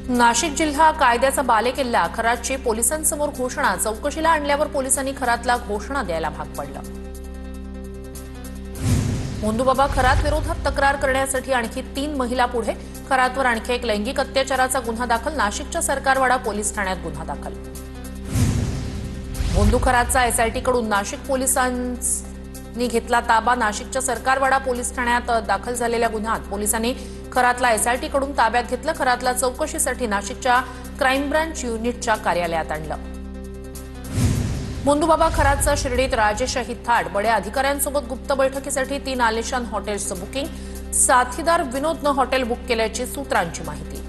नाशिक जिल्हा कायद्याचा बालेकिल्ला खरातची पोलिसांसमोर घोषणा चौकशीला आणल्यावर पोलिसांनी खरातला घोषणा द्यायला भाग पडलं। भोंदूबाबा खरात विरोधात तक्रार करण्यासाठी आणखी 3 महिला पुढे, खरातवर आणखी एक लैंगिक अत्याचाराचा गुन्हा दाखल, नाशिकच्या सरकारवाडा पोलीस ठाण्यात गुन्हा दाखल। भोंदू खरातचा एसआयटी कडून नाशिक पोलिसांनी घेतला ताबा, नाशिकच्या सरकारवाडा पोलीस ठाण्यात दाखल झालेल्या गुन्ह्यात पोलिसांनी खरातला एसआयटी कडून ताब्यात घेतलं। खरातला चौकशीसाठी नाशिकच्या क्राईम ब्रांच युनिटच्या कार्यालयात आणलं। भोंदूबाबा खरातचा शिर्डीत राजेशाही थाट, बड्या अधिकाऱ्यांसोबत गुप्त बैठकीसाठी 3 आलिशान हॉटेल्सचं बुकिंग, साथीदार विनोदनं हॉटेल बुक केल्याची सूत्रांची माहिती।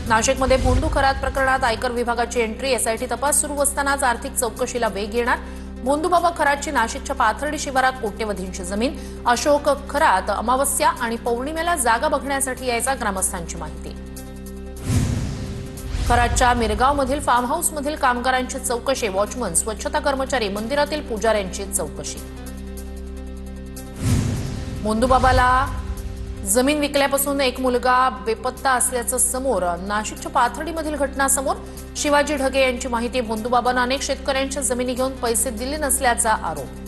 नाशिकमध्ये भोंदू खरात प्रकरणात आयकर विभागाची एंट्री, एसआयटी तपास सुरू असतानाच आर्थिक चौकशीला वेग येणार। भोंदूबाबा खरातची नाशिकच्या पाथर्डी शिवारात कोट्यवधींची जमीन, अशोक खरात अमावस्या आणि पौर्णिमेला जागा बघण्यासाठी यायचा, ग्रामस्थांची माहिती। खरातच्या मिरगावमधील फार्म हाऊसमधील कामगारांची चौकशी, वॉचमन, स्वच्छता कर्मचारी, मंदिरातील पुजाऱ्यांची चौकशी। भोंदूबाबाला जमीन विकल्यापासून एक मुलगा बेपत्ता असल्याचं समोर, नाशिकच्या पाथर्डीमधील घटना समोर, शिवाजी ढगे यांची माहिती। भोंदूबाबांना अनेक शेतकऱ्यांच्या जमिनी घेऊन पैसे दिले नसल्याचा आरोप।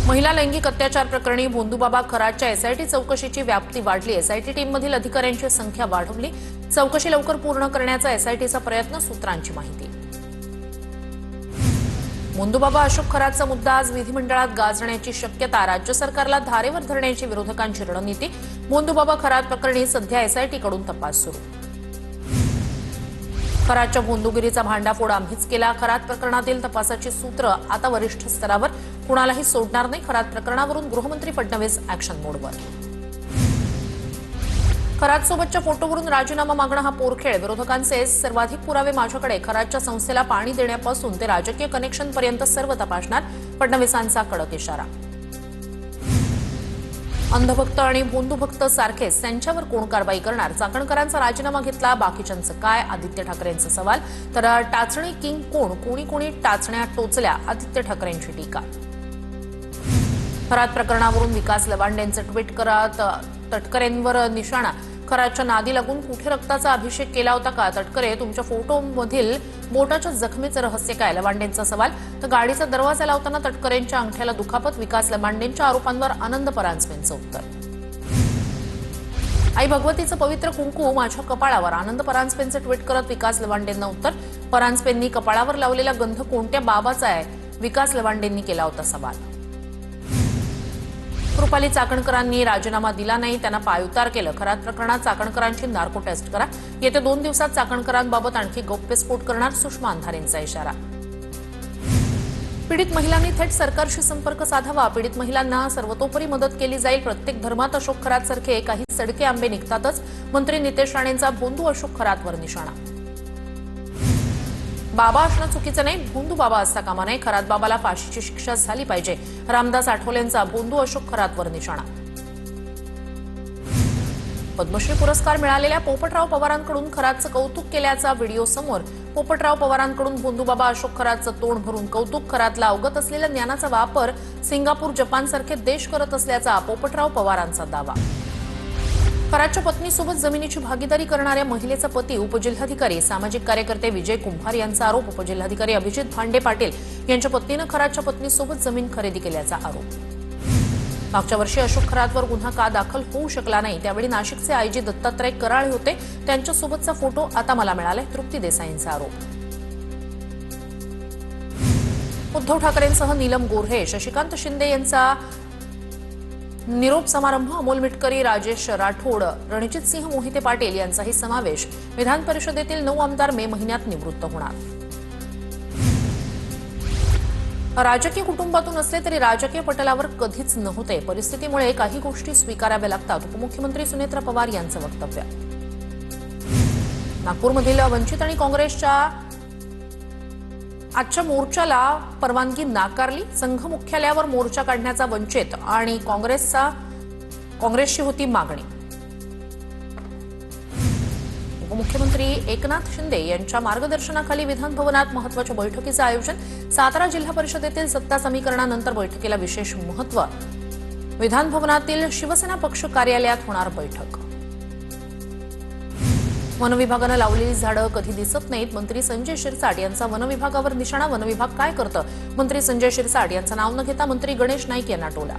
महिला लैंगिक अत्याचार प्रकरणी भोंदूबाबा खरातच्या एसआयटी चौकशीची व्याप्ती वाढली, एसआयटी टीममधील अधिकाऱ्यांची संख्या वाढवली, चौकशी लवकर पूर्ण करण्याचा एसआयटीचा प्रयत्न, सूत्रांची माहिती। भोंदूबाबा अशोक खरातचा मुद्दा आज विधिमंडळात गाजण्याची शक्यता, राज्य सरकारला धारेवर धरण्याची विरोधकांची रणनीती। भोंदूबाबा खरात प्रकरणी सध्या एसआयटी कडून तपास सुरू। खरातच्या भोंदूगिरीचा भांडाफोड आम्हीच केला, खरात प्रकरणातील तपासाची सूत्र आता वरिष्ठ स्तरावर, कुणालाही सोडणार नाही। खरात प्रकरणावरून गृहमंत्री फडणवीस ऍक्शन मोडवर। खरात सोबतच्या फोटोवरून राजीनामा मागणं हा पोरखेळ, विरोधकांचे सर्वाधिक पुरावे माझ्याकडे, खरातच्या संस्थेला पाणी देण्यापासून ते राजकीय कनेक्शन पर्यंत सर्व तपासणार, फडणवीसांचा कडक इशारा। अंधभक्त आणि भोंदूभक्त सारखेच, त्यांच्यावर कोण कारवाई करणार? चाकणकरांचा राजीनामा घेतला, बाकीच्यांचं काय? आदित्य ठाकरेंचा सवाल। तर टाचणी किंग कोण? कोणी कोणी टाचण्या टोचल्या, आदित्य ठाकरेंची टीका। खरात प्रकरणावरून विकास लवांडेंचं ट्विट करत तटकरेंवर निशाणा, खरातच्या नादी लागून कुठे रक्ताचा अभिषेक केला होता का? तटकरे, तुमच्या फोटोमधील बोटाच्या जखमेचं रहस्य काय? लवांडेंचा सवाल। तर गाडीचा दरवाजा लावताना तटकरेंच्या अंगठ्याला दुखापत, विकास लवांडेंच्या आरोपांवर आनंद परांजपेंचं उत्तर। आई भगवतीचं पवित्र कुंकू माझ्या कपाळावर, आनंद परांजपेंचं ट्विट करत विकास लवांडेंना उत्तर। परांजपेंनी कपाळावर लावलेला गंध कोणत्या बाबाचा आहे? विकास लवांडेंनी केला होता सवाल। कृपाली चाकणकरांनी राजीनामा दिला नाही, त्यांना पायउतार केलं। खरात प्रकरणात चाकणकरांची नार्को टेस्ट करा, येत्या 2 दिवसात चाकणकरांबाबत आणखी गौप्यस्फोट करणार, सुषमा अंधारेंचा इशारा। पीडित महिलांनी थेट सरकारशी संपर्क साधावा, पीडित महिलांना सर्वतोपरी मदत केली जाईल। प्रत्येक धर्मात अशोक खरातसारखे काही सडके आंबे निघतातच, मंत्री नितेश राणेंचा भोंदू अशोक खरातवर निशाणा। बाबा असणं चुकीचं नाही, भोंदू बाबा असता कामा नये, खरात बाबाला फाशीची शिक्षा झाली पाहिजे, रामदास आठवलेंचा भोंदू अशोक खरातवर निशाणा। पद्मश्री पुरस्कार मिळालेल्या पोपटराव पवारांकडून खरातचं कौतुक केल्याचा व्हिडिओ समोर, पोपटराव पवारांकडून भोंदूबाबा अशोक खरातचं तोंड भरून कौतुक, खरातला अवगत असलेल्या ज्ञानाचा वापर सिंगापूर, जपानसारखे देश करत असल्याचा पोपटराव पवारांचा दावा। खरातच्या पत्नीसोबत जमिनीची भागीदारी करणाऱ्या महिलेचा पती उपजिल्हाधिकारी, सामाजिक कार्यकर्ते विजय कुंभार यांचा आरोप। उपजिल्हाधिकारी अभिजित भांडे पाटील यांच्या पत्नीनं खरातच्या पत्नीसोबत जमीन खरेदी केल्याचा आरोप। मागच्या वर्षी अशोक खरातवर गुन्हा का दाखल होऊ शकला नाही? त्यावेळी नाशिकचे आयजी दत्तात्रय कराळे होते, त्यांच्यासोबतचा फोटो आता मला मिळालाय, तृप्ती देसाईंचा आरोप। उद्धव ठाकरेंसह नीलम गोऱ्हे, शशिकांत शिंदे यांचा निरोप समारंभ, अमोल मिटकरी, राजेश राठोड, रणजित सिंह मोहिते पाटील यांचाही समावेश। विधान परिषदेतील 9 आमदार मे महिन्यात निवृत्त होणार। राजकीय कुटुंबातून असले तरी राजकीय पटलावर कधीच नव्हते, परिस्थितीमुळे काही गोष्टी स्वीकाराव्या लागतात, उपमुख्यमंत्री सुनेत्रा पवार यांचं वक्तव्य। नागपूरमधील वंचित आणि काँग्रेसच्या आजच्या मोर्चाला परवानगी नाकारली, संघ मुख्यालयावर मोर्चा काढण्याचा वंचित आणि काँग्रेसची होती मागणी। उपमुख्यमंत्री एकनाथ शिंदे यांच्या मार्गदर्शनाखाली विधान भवनात महत्त्वाच्या बैठकीचं आयोजन, सातारा जिल्हा परिषदेतील सत्ता समीकरणानंतर बैठकीला विशेष महत्त्व। विधान भवनातील शिवसेना पक्ष कार्यालयात होणार बैठक. वन विभागानं लावलेली झाडं कधी दिसत नाहीत. मंत्री संजय शिरसाट यांचा वन विभागावर निशाणा. वन विभाग काय करतं? मंत्री संजय शिरसाट यांचं नाव न घेता मंत्री गणेश नाईक यांना टोला.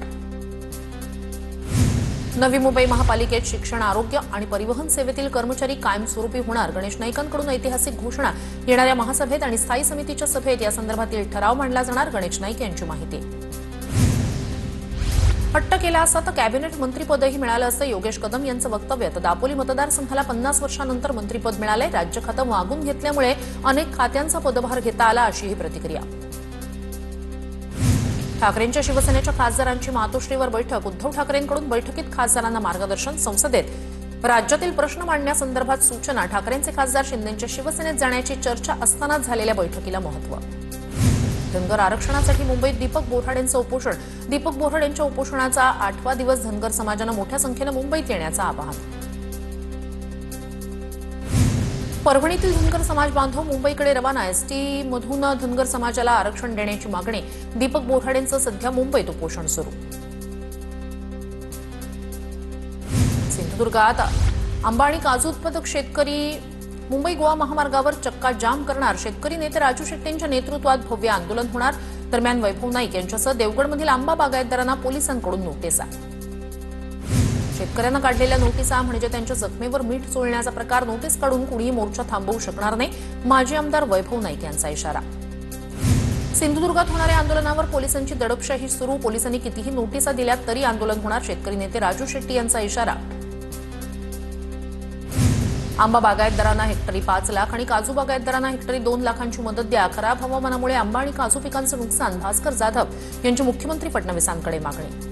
नवी मुंबई महापालिकेत शिक्षण, आरोग्य आणि परिवहन सेवेतील कर्मचारी कायमस्वरूपी होणार. गणेश नाईकांकडून ऐतिहासिक घोषणा. येणाऱ्या महासभेत आणि स्थायी समितीच्या सभेत या संदर्भातील ठराव मांडला जाणार. गणेश नाईक यांची माहिती. हट्ट केला असता तर कॅबिनेट मंत्रीपदही मिळालं असं योगेश कदम यांचं वक्तव्य. तर दापोली मतदारसंघाला 50 वर्षांनंतर मंत्रीपद मिळालंय. राज्य खातं मागून घेतल्यामुळे अनेक खात्यांचा पदभार घेता आला, अशी ही प्रतिक्रिया. ठाकरेंच्या शिवसेनेच्या खासदारांची मातोश्रीवर बैठक. उद्धव ठाकरेंकडून बैठकीत खासदारांना मार्गदर्शन. संसदेत राज्यातील प्रश्न मांडण्यासंदर्भात सूचना. ठाकरेंचे खासदार शिंदेंच्या शिवसेनेत जाण्याची चर्चा असतानाच झालेल्या बैठकीला महत्त्व. धनगर आरक्षणासाठी मुंबईत दीपक बोऱ्हाडेंचं उपोषण. दीपक बोऱ्हाडेंच्या उपोषणाचा 8वा दिवस. धनगर समाजानं मोठ्या संख्येनं मुंबईत येण्याचं आवाहन. परभणीतील धनगर समाज बांधव मुंबईकडे रवाना. एसटी मधून धनगर समाजाला आरक्षण देण्याची मागणी. दीपक बोऱ्हाडेंचं सध्या मुंबईत उपोषण सुरू. सिंधुदुर्गात आंबा आणि काजू उत्पादक शेतकरी मुंबई गोवा महामार्गावर चक्का जाम करणार. शेतकरी नेते राजू शेट्टींच्या नेतृत्वात भव्य आंदोलन होणार. दरम्यान वैभव नाईक यांच्यासह देवगडमधील आंबा बागायतदारांना पोलिसांकडून नोटिसा. शेतकऱ्यांना काढलेल्या नोटिसा म्हणजे त्यांच्या जखमेवर मीठ चोळण्याचा प्रकार. नोटीस काढून कुणीही मोर्चा थांबवू शकणार नाही. माजी आमदार वैभव नाईक यांचा इशारा. सिंधुदुर्गात होणाऱ्या आंदोलनावर पोलिसांची दडपशाही सुरू. पोलिसांनी कितीही नोटिसा दिल्या तरी आंदोलन होणार. शेतकरी नेते राजू शेट्टी यांचा इशारा. आंबा बागायतदारांना हेक्टरी 5 लाख आणि काजू बागायतदारांना हेक्टरी 2 लाखांची मदत द्या. खराब हवामानामुळे आंबा आणि काजू पिकांचं नुकसान. भास्कर जाधव यांची मुख्यमंत्री फडणवीसांकडे मागणी.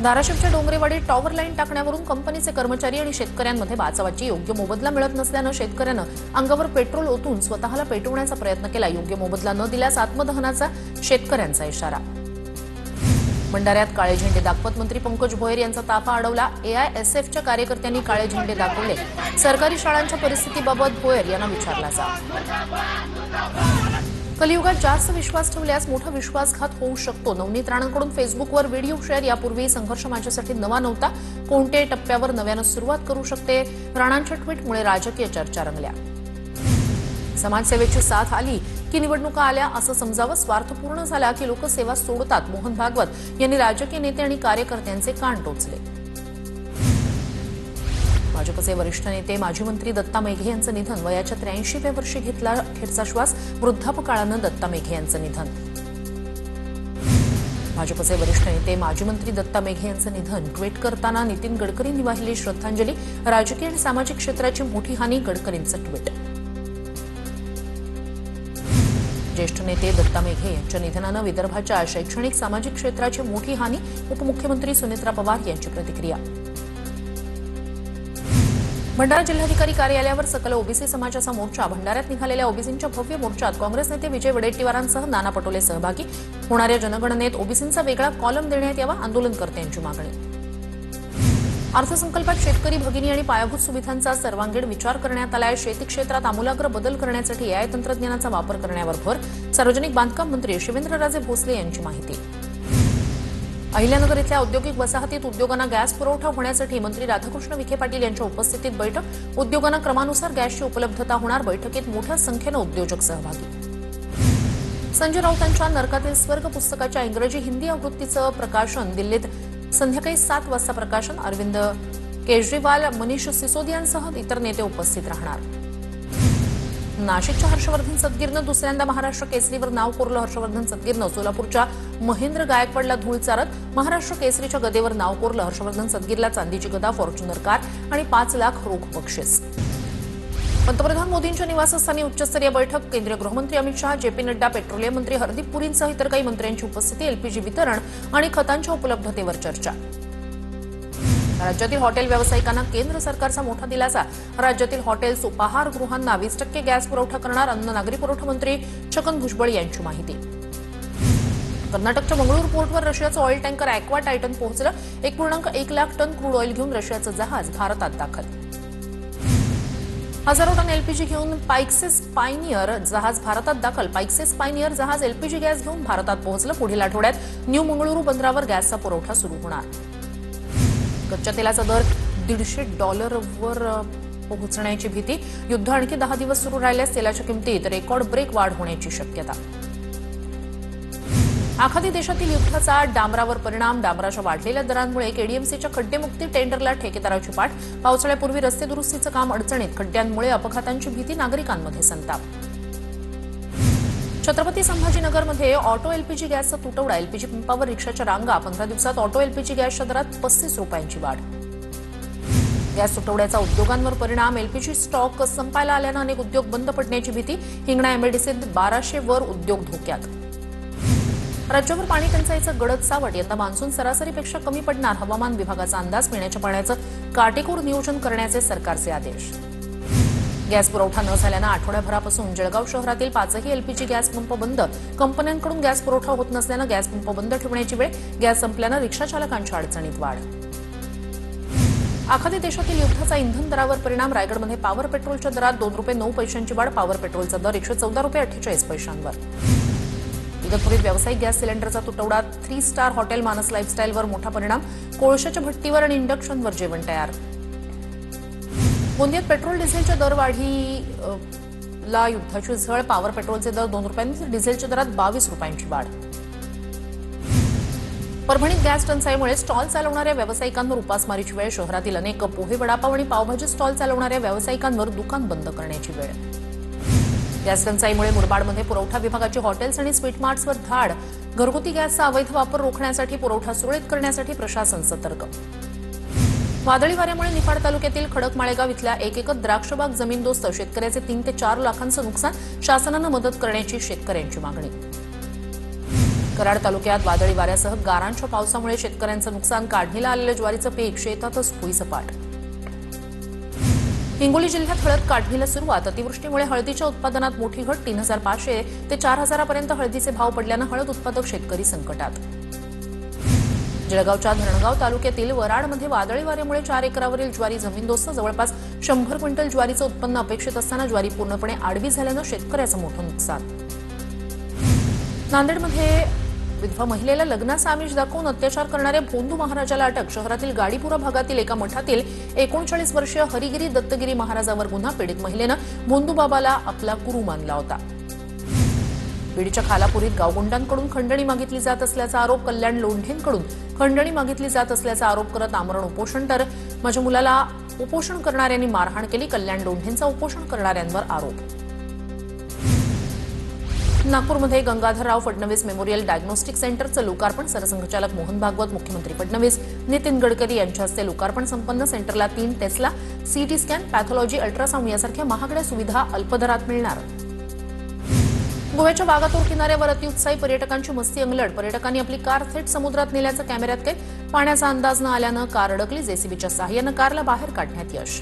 धाराशिवच्या डोंगरेवाडीत टॉवर लाईन टाकण्यावरून कंपनीचे कर्मचारी आणि शेतकऱ्यांमध्ये बाचावाची. योग्य मोबदला मिळत नसल्यानं शेतकऱ्यानं अंगावर पेट्रोल ओतून स्वतःला पेटवण्याचा प्रयत्न केला. योग्य मोबदला न दिल्यास आत्मदहनाचा शेतकऱ्यांचा इशारा. भंडाऱ्यात काळे झेंडे दाखवत मंत्री पंकज भोयर यांचा ताफा अडवला. एआयएसएफच्या कार्यकर्त्यांनी काळे झेंडे दाखवले. सरकारी शाळांच्या परिस्थितीबाबत भोयर यांना विचारला जा. कलियुगात जास्त विश्वास ठेवल्यास मोठा विश्वासघात होऊ शकतो. नवनीत राणांकडून फेसबुकवर व्हिडिओ शेअर. यापूर्वी संघर्ष माझ्यासाठी नवा नव्हता. कोणत्याही टप्प्यावर नव्यानं सुरुवात करू शकते. राणांच्या ट्विटमुळे राजकीय चर्चा रंगल्या. समाजसेवेची साथ आली की निवडणुका आल्या असं समजावं. स्वार्थ पूर्ण झाला की लोक सेवा सोडतात. मोहन भागवत यांनी राजकीय नेते आणि कार्यकर्त्यांचे कान टोचले. भाजपचे वरिष्ठ नेते माजी मंत्री दत्ता मेघे यांचं निधन. वयाच्या 83व्या वर्षी घेतला अखेरचा श्वास. वृद्धापकाळानं दत्ता मेघे यांचं निधन. भाजपचे वरिष्ठ नेते माजी मंत्री दत्ता मेघे यांचं निधन. ट्विट करताना नितीन गडकरींनी वाहिली श्रद्धांजली. राजकीय आणि सामाजिक क्षेत्राची मोठी हानी. गडकरींचं ट्विट. ज्येष्ठ नेते दत्ता मेघे यांच्या निधनानं विदर्भाच्या शैक्षणिक सामाजिक क्षेत्राची मोठी हानी. उपमुख्यमंत्री सुनेत्रा पवार यांची प्रतिक्रिया. भंडारा जिल्हाधिकारी कार्यालयावर सकल ओबीसी समाजाचा मोर्चा. भंडाऱ्यात निघालेल्या ओबीसींच्या भव्य मोर्चात काँग्रेस नेते विजय वडेट्टीवारांसह नाना पटोले सहभागी. होणाऱ्या जनगणनेत ओबीसींचा वेगळा कॉलम देण्यात यावा. आंदोलनकर्त्यांची मागणी. अर्थसंकल्पात शेतकरी भगिनी आणि पायाभूत सुविधांचा सर्वांगीण विचार करण्यात आलाय. शेती क्षेत्रात आमूलाग्र बदल करण्यासाठी एआय तंत्रज्ञानाचा वापर करण्यावर भर. सार्वजनिक बांधकाम मंत्री शिवेंद्रराजे भोसले यांची माहिती. अहिल्यानगर इथल्या औद्योगिक वसाहतीत उद्योगांना गॅस पुरवठा होण्यासाठी मंत्री राधाकृष्ण विखे पाटील यांच्या उपस्थितीत बैठक. उद्योगांना क्रमानुसार गॅसची उपलब्धता होणार. बैठकीत मोठ्या संख्येनं उद्योजक सहभागी. संजय राऊतांच्या नरकातील स्वर्ग पुस्तकाच्या इंग्रजी हिंदी आवृत्तीचं प्रकाशन दिल्लीत संध्याकाळी 7 वाजता प्रकाशन. अरविंद केजरीवाल, मनीष सिसोदियांसह इतर नेते उपस्थित राहणार. नाशिकच्या हर्षवर्धन सदगीरनं दुसऱ्यांदा महाराष्ट्र केसरीवर नाव कोरलं. हर्षवर्धन सदगीरनं सोलापूरच्या महेंद्र गायकवाडला धूळ चारत महाराष्ट्र केसरीच्या गदेवर नाव कोरलं. हर्षवर्धन सदगीरला चांदीची गदा, फॉर्च्युनर कार आणि 5 लाख रोख बक्षीस. पंतप्रधान मोदींच्या निवासस्थानी उच्चस्तरीय बैठक. केंद्रीय गृहमंत्री अमित शहा, जेपी नड्डा, पेट्रोलियम मंत्री हरदीप पुरींसह इतर काही मंत्र्यांची उपस्थिती. एलपीजी वितरण आणि खतांच्या उपलब्धतेवर चर्चा. राज्यातील हॉटेल व्यावसायिकांना केंद्र सरकारचा मोठा दिलासा. राज्यातील हॉटेल्स, उपाहारगृहांना 20% गॅस पुरवठा करणार. अन्न नागरी पुरवठा मंत्री छगन भुजबळ यांची माहिती. कर्नाटकच्या मंगळूर पोर्टवर रशियाचं ऑइल टँकर ॲक्वा टायटन पोहोचलं. 1.1 लाख टन क्रूड ऑइल घेऊन रशियाचं जहाज भारतात दाखल. हजारो टन एलपीजी घेऊन पायक्सेस पायनियर जहाज भारतात दाखल. पायक्सेस पायनियर जहाज एलपीजी गॅस घेऊन भारतात पोहोचलं. पुढील आठवड्यात न्यू मंगळुरू बंदरावर गॅसचा पुरवठा सुरू होणार. कच्च्या तेलाचा दर $150वर पोहोचण्याची भीती. युद्ध आणखी 10 दिवस सुरू राहिल्यास तेलाच्या किमतीत रेकॉर्ड ब्रेक वाढ होण्याची शक्यता. आखाती देशातील युद्धाचा डांबरावर परिणाम. डांबराच्या वाढलेल्या दरांमुळे केडीएमसीच्या खड्डेमुक्ती टेंडरला ठेकेदाराची पाठ. पावसाळ्यापूर्वी रस्ते दुरुस्तीचं काम अडचणीत. खड्ड्यांमुळे अपघातांची भीती. नागरिकांमध्ये संताप. छत्रपती संभाजीनगरमध्ये ऑटो एलपीजी गॅसचा तुटवडा. एलपीजी पंपावर रिक्षाच्या रांगा. 15 दिवसात ऑटो एलपीजी गॅसच्या दरात 35 रुपयांची वाढ. गॅस तुटवड्याचा उद्योगांवर परिणाम. एलपीजी स्टॉक संपायला आल्यानं अनेक उद्योग बंद पडण्याची भीती. हिंगणा एमआयडीसीत 1200 वर उद्योग धोक्यात. राज्यावर पाणी टंचाईचं गडद सावट. यंदा मान्सून सरासरीपेक्षा कमी पडणार. हवामान विभागाचा अंदाज. पिण्याच्या पाण्याचं काटेकोर नियोजन करण्याचे सरकारचे आदेश. गॅस पुरवठा न झाल्यानं आठवड्याभरापासून जळगाव शहरातील 5ही एलपीजी गॅस पंप बंद. कंपन्यांकडून गॅस पुरवठा होत नसल्यानं गॅस पंप बंद ठेवण्याची वेळ. गॅस संपल्यानं रिक्षाचालकांच्या अडचणीत वाढ. आखाती देशातील युद्धाचा इंधन दरावर परिणाम. रायगडमध्ये पॉवर पेट्रोलच्या दरात ₹2.09 वाढ. पॉवर पेट्रोलचा दर ₹114.48. इगतपुरीत व्यावसायिक गॅस सिलेंडरचा तुटवडा. 3 स्टार हॉटेल मानस लाईफस्टाईलवर मोठा परिणाम. कोळशाच्या भट्टीवर आणि इंडक्शनवर जेवण तयार. गोंदियात पेट्रोल डिझेलच्या दरवाढीला युद्धाची झळ. पॉवर पेट्रोलचे दर ₹2. डिझेलच्या दरात ₹22 वाढ. परभणीत गॅस टंचाईमुळे स्टॉल चालवणाऱ्या व्यावसायिकांवर उपासमारीची वेळ. शहरातील अनेक पोहे, वडापाव आणि पावभाजी स्टॉल चालवणाऱ्या व्यावसायिकांवर दुकान बंद करण्याची वेळ. गॅस टंचाईमुळे मुरबाडमध्ये पुरवठा विभागाची हॉटेल्स आणि स्वीट मार्ट्सवर धाड. घरगुती गॅसचा अवैध वापर रोखण्यासाठी पुरवठा सुरळीत करण्यासाठी प्रशासन सतर्क. वादळी वाऱ्यामुळे निफाड तालुक्यातील खडकमाळेगाव इथल्या 1 एकर द्राक्षबाग जमीनदोस्त. शेतकऱ्याचे 3 ते 4 लाखांचं नुकसान. शासनानं मदत करण्याची शेतकऱ्यांची मागणी. कराड तालुक्यात वादळी वाऱ्यासह गारांच्या पावसामुळे शेतकऱ्यांचं नुकसान. काढणीला आलेलं ज्वारीचं पीक शेतातच भुईसपाट. हिंगोली जिल्ह्यात हळद काढणीला सुरुवात. अतिवृष्टीमुळे हळदीच्या उत्पादनात मोठी घट. 3500 ते 4000पर्यंत हळदीचे भाव पडल्यानं हळद उत्पादक शेतकरी संकटात. जळगावच्या धरणगाव तालुक्यातील वराडमध्ये वादळी वाऱ्यामुळे 4 एकरावरील ज्वारी जमीनदोस्त. जवळपास 100 क्विंटल ज्वारीचं उत्पन्न अपेक्षित असताना ज्वारी पूर्णपणे आडवी झाल्यानं शेतकऱ्याचं मोठं नुकसान. नांदेडमध्ये विधवा महिलेला लग्नाचा आमिष दाखवून अत्याचार करणाऱ्या भोंदू महाराजाला अटक. शहरातील गाडीपुरा भागातील एका मठातील 39 वर्षीय हरिगिरी दत्तगिरी महाराजावर गुन्हा. पीडित महिलेनं भोंदू बाबाला आपला गुरु मानला होता. बीडच्या खालापुरीत गावगुंडांकडून खंडणी मागितली जात असल्याचा आरोप. कल्याण लोंढेंकडून खंडणी मागितली जात असल्याचा आरोप करत आमरण उपोषण. तर माझ्या मुलाला उपोषण करणाऱ्यांनी मारहाण केली. कल्याण लोंढेंचा उपोषण करणाऱ्यांवर आरोप. नागपूरमध्ये गंगाधरराव फडणवीस मेमोरियल डायग्नोस्टिक सेंटरचं लोकार्पण. सरसंघचालक मोहन भागवत, मुख्यमंत्री फडणवीस, नितीन गडकरी यांच्या हस्ते लोकार्पण संपन्न. सेंटरला 3 Tesla, CT scan, pathology, ultrasound यासारख्या महागड्या सुविधा अल्पदरात मिळणार. गोव्याच्या वाघातोर किनाऱ्यावर अतिउत्साही पर्यटकांची मस्ती अंगलट. पर्यटकांनी आपली कार थेट समुद्रात नेल्याचं कॅमेऱ्यात कैद. पाण्याचा अंदाज न आल्यानं कार अडकली. जेसीबीच्या सहाय्यानं कारला बाहेर काढण्यात यश.